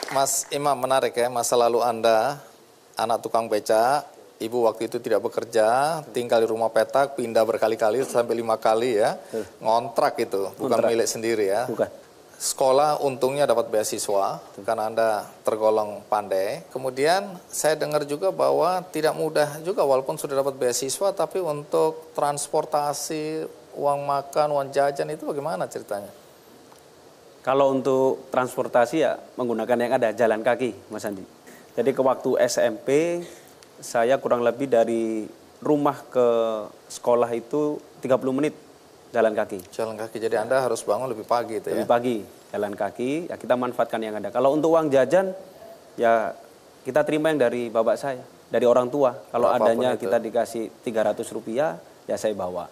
Mas Imam, menarik ya, masa lalu Anda, anak tukang beca, ibu waktu itu tidak bekerja, tinggal di rumah petak, pindah berkali-kali sampai 5 kali ya, ngontrak itu, bukan milik sendiri ya. Bukan. Sekolah untungnya dapat beasiswa, karena Anda tergolong pandai. Kemudian saya dengar juga bahwa tidak mudah juga, walaupun sudah dapat beasiswa, tapi untuk transportasi, uang makan, uang jajan itu bagaimana ceritanya? Kalau untuk transportasi ya menggunakan yang ada, jalan kaki, Mas Andi. Jadi ke waktu SMP, saya kurang lebih dari rumah ke sekolah itu 30 menit jalan kaki. Jalan kaki, jadi Anda harus bangun lebih pagi itu ya? Lebih pagi, jalan kaki, ya kita manfaatkan yang ada. Kalau untuk uang jajan, ya kita terima yang dari bapak saya, dari orang tua. Kalau adanya kita dikasih 300 rupiah, ya saya bawa.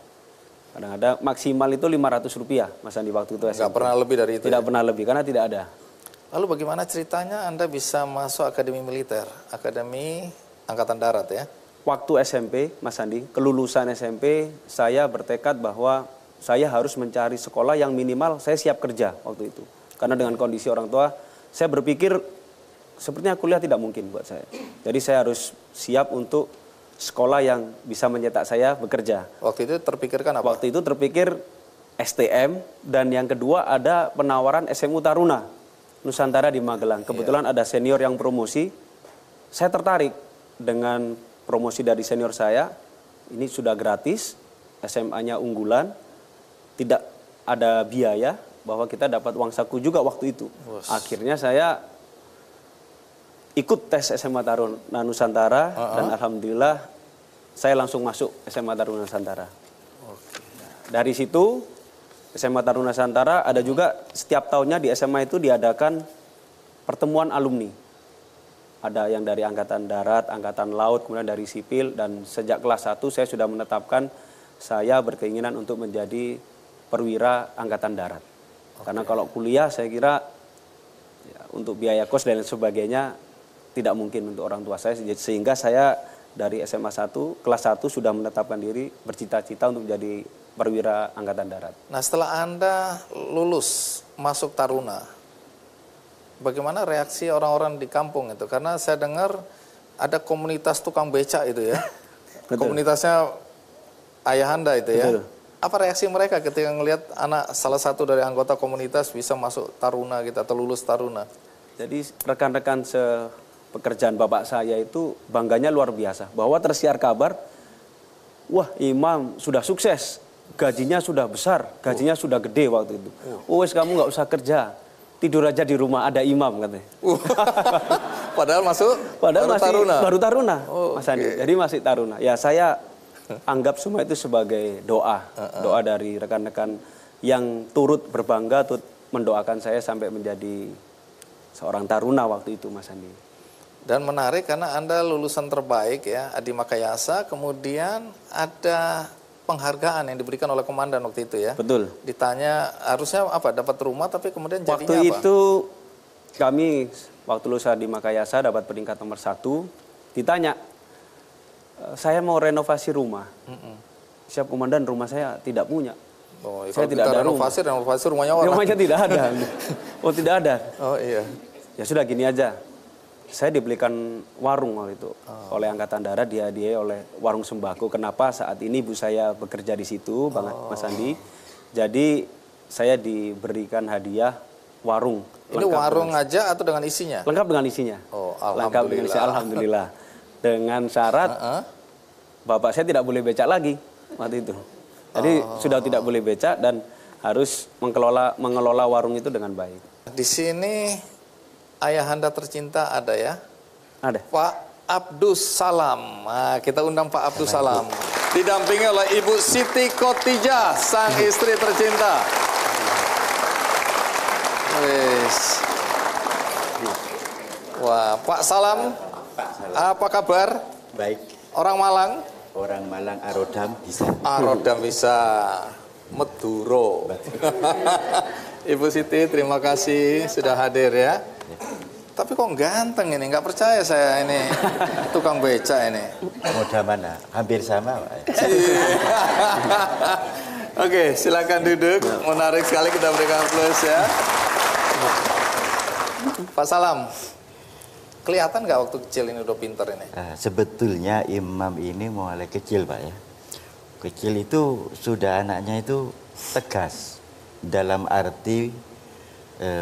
Kadang-kadang maksimal itu 500 rupiah, Mas Andi, waktu itu SMP. Nggak pernah lebih dari itu? Tidak pernah lebih, karena tidak ada. Lalu bagaimana ceritanya Anda bisa masuk akademi militer, akademi angkatan darat ya? Waktu SMP, Mas Andi, kelulusan SMP, saya bertekad bahwa saya harus mencari sekolah yang minimal saya siap kerja waktu itu. Karena dengan kondisi orang tua, saya berpikir sepertinya kuliah tidak mungkin buat saya. Jadi saya harus siap untuk sekolah yang bisa mencetak saya bekerja. Waktu itu terpikirkan apa? Waktu itu terpikir STM, dan yang kedua ada penawaran SMU Taruna Nusantara di Magelang. Kebetulan ada senior yang promosi, saya tertarik dengan promosi dari senior saya. Ini sudah gratis, SMA-nya unggulan, tidak ada biaya, bahwa kita dapat uang saku juga waktu itu. Akhirnya saya ikut tes SMA Taruna Nusantara, dan alhamdulillah saya langsung masuk SMA Taruna Nusantara. Dari situ SMA Taruna Nusantara ada juga setiap tahunnya di SMA itu diadakan pertemuan alumni. Ada yang dari Angkatan Darat, Angkatan Laut, kemudian dari Sipil, dan sejak kelas 1 saya sudah menetapkan saya berkeinginan untuk menjadi perwira Angkatan Darat. Karena kalau kuliah saya kira ya, untuk biaya kos dan sebagainya tidak mungkin untuk orang tua saya, sehingga saya dari SMA 1, kelas 1 sudah menetapkan diri bercita-cita untuk menjadi perwira Angkatan Darat. Nah, setelah Anda lulus masuk Taruna, bagaimana reaksi orang-orang di kampung itu? Karena saya dengar ada komunitas tukang becak itu ya. Komunitasnya ayah Anda itu ya. Betul. Apa reaksi mereka ketika melihat anak salah satu dari anggota komunitas bisa masuk Taruna gitu, atau lulus Taruna? Jadi rekan-rekan pekerjaan bapak saya itu bangganya luar biasa, bahwa tersiar kabar, wah Imam sudah sukses, gajinya sudah besar, gajinya sudah gede waktu itu. Wes kamu nggak usah kerja, tidur aja di rumah, ada Imam katanya. Padahal Padahal baru masih Taruna. Baru Taruna, Mas Andi. Jadi masih Taruna. Ya saya anggap semua itu sebagai doa, doa dari rekan-rekan yang turut berbangga, turut mendoakan saya sampai menjadi seorang Taruna waktu itu, Mas Andi. Dan menarik karena Anda lulusan terbaik ya, Adi Makayasa, kemudian ada penghargaan yang diberikan oleh komandan waktu itu ya. Betul. Ditanya harusnya apa, dapat rumah, tapi kemudian jadinya waktu apa? Itu kami waktu lulusan di Makayasa dapat peringkat nomor 1, ditanya, saya mau renovasi rumah. Siap komandan, rumah saya tidak punya. Oh, saya tidak ada renovasi rumahnya orang. Rumahnya tidak ada. Oh tidak ada. Oh iya. Ya sudah gini aja. Saya dibelikan warung waktu itu oleh Angkatan Darat, dihadiahi oleh warung sembako. Kenapa? Saat ini ibu saya bekerja di situ, Mas Andi. Jadi saya diberikan hadiah warung. Ini warung aja atau dengan isinya? Lengkap dengan isinya. Oh, lengkap dengan isinya, alhamdulillah. Dengan syarat bapak saya tidak boleh becak lagi waktu itu. Jadi sudah tidak boleh becak dan harus mengelola warung itu dengan baik. Di sini ayah Anda tercinta ada ya? Ada. Pak Abdus Salam. Nah, kita undang Pak Abdus Salam. Didampingi oleh Ibu Siti Khotijah, sang istri tercinta. Wah, Pak Salam, apa kabar? Baik. Orang Malang? Orang Malang Arodam bisa. Arodam bisa. Meduro. Ibu Siti, terima kasih sudah hadir ya. Tapi kok ganteng ini, nggak percaya saya ini tukang beca ini. Moda mana? Hampir sama, Pak. Oke, silakan duduk. Menarik sekali, kita berikan plus ya. Pak Salam, kelihatan nggak waktu kecil ini udah pinter ini? Sebetulnya imam ini mulai kecil Pak ya. Kecil itu sudah anaknya itu tegas. Dalam arti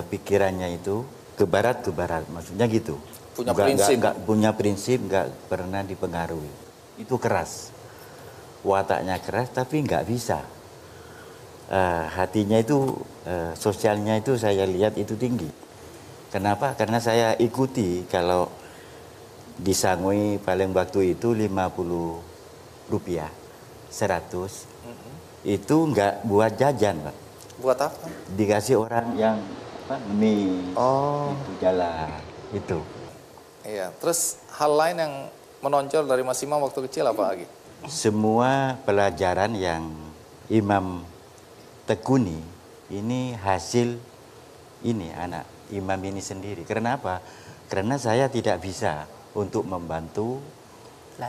pikirannya itu ke barat, maksudnya gitu. Punya prinsip. Nggak punya prinsip, nggak pernah dipengaruhi. Itu keras. Wataknya keras tapi nggak bisa. Hatinya itu, sosialnya itu saya lihat itu tinggi. Kenapa? Karena saya ikuti kalau disangui paling waktu itu 50 rupiah, 100. Itu nggak buat jajan Pak. Buat apa? Dikasih orang yang mie, itu jalan, itu. Iya, terus hal lain yang menonjol dari Mas Imam waktu kecil apa lagi? Semua pelajaran yang Imam tekuni ini hasil ini anak Imam ini sendiri. Kenapa? Karena saya tidak bisa untuk membantu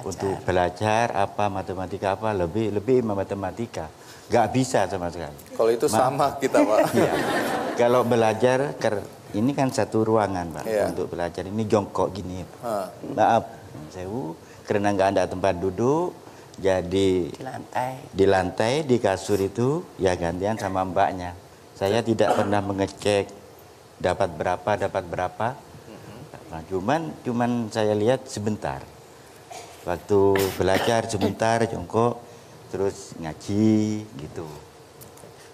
untuk belajar apa matematika apa lebih Imam matematika. Gak bisa sama sekali. Kalau itu sama kita Pak. Iya. Kalau belajar ini kan satu ruangan Pak Iya. untuk belajar ini jongkok gini. Maaf, sewu karena nggak ada tempat duduk. Jadi di lantai di kasur itu ya gantian sama mbaknya. Saya tidak pernah mengecek dapat berapa. Nah, cuman saya lihat sebentar. Waktu belajar sebentar jongkok terus ngaji gitu.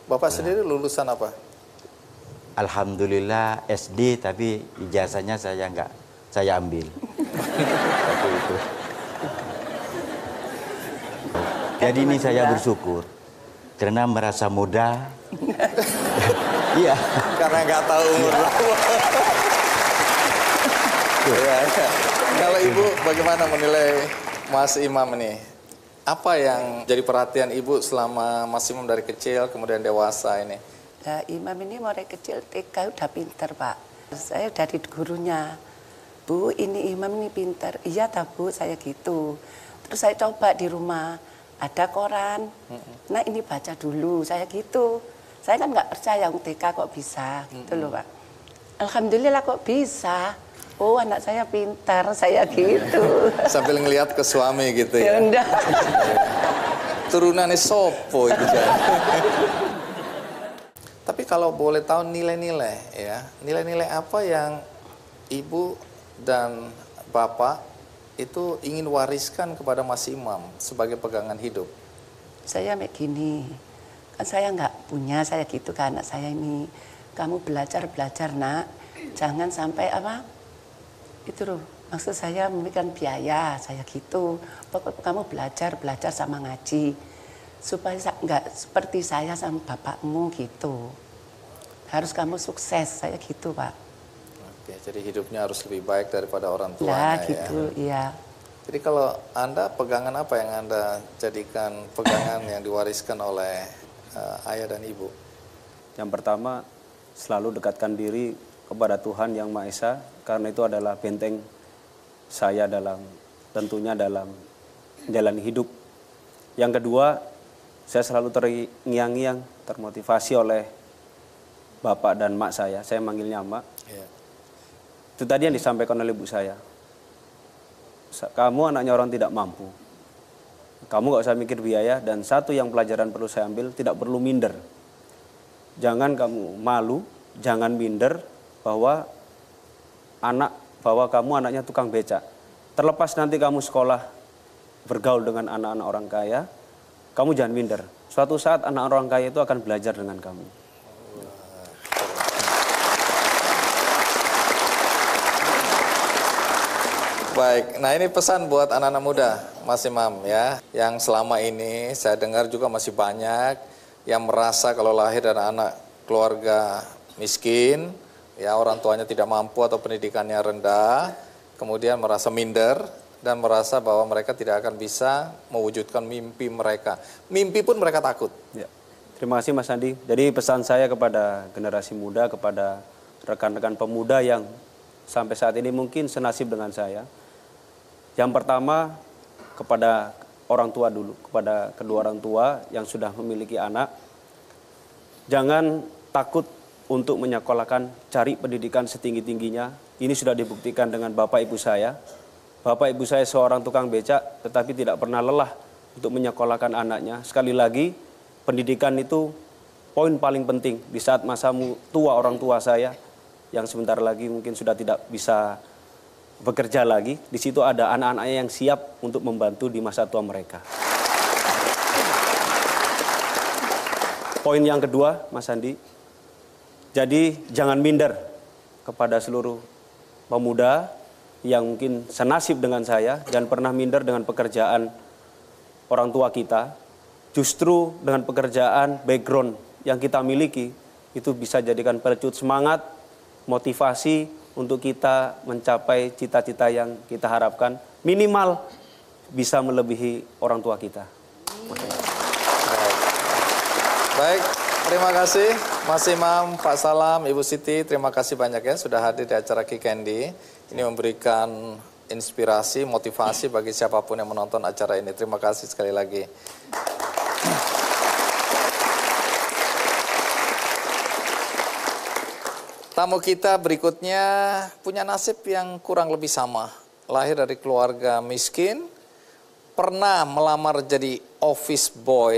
Bapak sendiri lulusan apa? Alhamdulillah SD tapi ijazahnya saya ambil. Waktu itu. Jadi ini saya bersyukur karena merasa muda. Iya. Karena nggak tahu umur berapa. Iya. Kalau Ibu bagaimana menilai Mas Imam ini? Apa yang jadi perhatian Ibu selama Mas Imam dari kecil kemudian dewasa ini? Nah, Imam ini mulai kecil TK udah pinter Pak. Saya dari gurunya, Bu ini Imam ini pinter. Iya tak Bu, saya gitu. Terus saya coba di rumah. Ada koran, nah ini baca dulu, saya gitu. Saya kan nggak percaya TK kok bisa, gitu loh Pak. Alhamdulillah kok bisa. Oh anak saya pintar, saya gitu. Sambil ngelihat ke suami gitu ya? Ya enggak. Turunannya sopo itu. Tapi kalau boleh tahu nilai-nilai ya, nilai-nilai apa yang Ibu dan Bapak itu ingin wariskan kepada Mas Imam sebagai pegangan hidup? Saya kayak gini, kan saya nggak punya, saya gitu ke anak saya ini. Kamu belajar nak, jangan sampai apa, itu loh. Maksud saya memberikan biaya, saya gitu. Pokoknya kamu belajar sama ngaji. Supaya nggak seperti saya sama bapakmu gitu. Harus kamu sukses, saya gitu Pak. Oke, jadi hidupnya harus lebih baik daripada orang Lah tuanya gitu, iya. Jadi kalau Anda pegangan apa yang Anda jadikan pegangan yang diwariskan oleh ayah dan ibu? Yang pertama, selalu dekatkan diri kepada Tuhan Yang Maha Esa, karena itu adalah benteng saya tentunya dalam menjalani hidup. Yang kedua, saya selalu terngiang-ngiang, termotivasi oleh bapak dan mak saya manggilnya mak. Iya. Itu tadi yang disampaikan oleh ibu saya. Kamu anaknya orang tidak mampu. Kamu gak usah mikir biaya, dan satu yang pelajaran perlu saya ambil, tidak perlu minder. Jangan kamu malu, jangan minder bahwa kamu anaknya tukang becak. Terlepas nanti kamu sekolah bergaul dengan anak-anak orang kaya, kamu jangan minder. Suatu saat anak orang kaya itu akan belajar dengan kamu. Baik, nah ini pesan buat anak-anak muda, Mas Imam ya, yang selama ini saya dengar juga masih banyak yang merasa kalau lahir dari anak keluarga miskin, ya orang tuanya tidak mampu atau pendidikannya rendah, kemudian merasa minder dan merasa bahwa mereka tidak akan bisa mewujudkan mimpi mereka. Mimpi pun mereka takut. Ya. Terima kasih Mas Andi. Jadi pesan saya kepada generasi muda, kepada rekan-rekan pemuda yang sampai saat ini mungkin senasib dengan saya. Yang pertama, kepada orang tua dulu, kepada kedua orang tua yang sudah memiliki anak, jangan takut untuk menyekolahkan, cari pendidikan setinggi-tingginya. Ini sudah dibuktikan dengan Bapak Ibu saya. Bapak Ibu saya seorang tukang becak, tetapi tidak pernah lelah untuk menyekolahkan anaknya. Sekali lagi, pendidikan itu poin paling penting di saat masa tua orang tua saya, yang sebentar lagi mungkin sudah tidak bisa bekerja lagi. Di situ ada anak-anaknya yang siap untuk membantu di masa tua mereka. Poin yang kedua, Mas Andi, jadi jangan minder kepada seluruh pemuda yang mungkin senasib dengan saya, jangan pernah minder dengan pekerjaan orang tua kita. Justru dengan pekerjaan, background yang kita miliki, itu bisa jadikan pelecut semangat, motivasi untuk kita mencapai cita-cita yang kita harapkan. Minimal bisa melebihi orang tua kita. Baik, terima kasih Mas Imam, Pak Salam, Ibu Siti, terima kasih banyak ya sudah hadir di acara Ki Candy. Ini memberikan inspirasi, motivasi bagi siapapun yang menonton acara ini. Terima kasih sekali lagi. Tamu kita berikutnya punya nasib yang kurang lebih sama. Lahir dari keluarga miskin, pernah melamar jadi office boy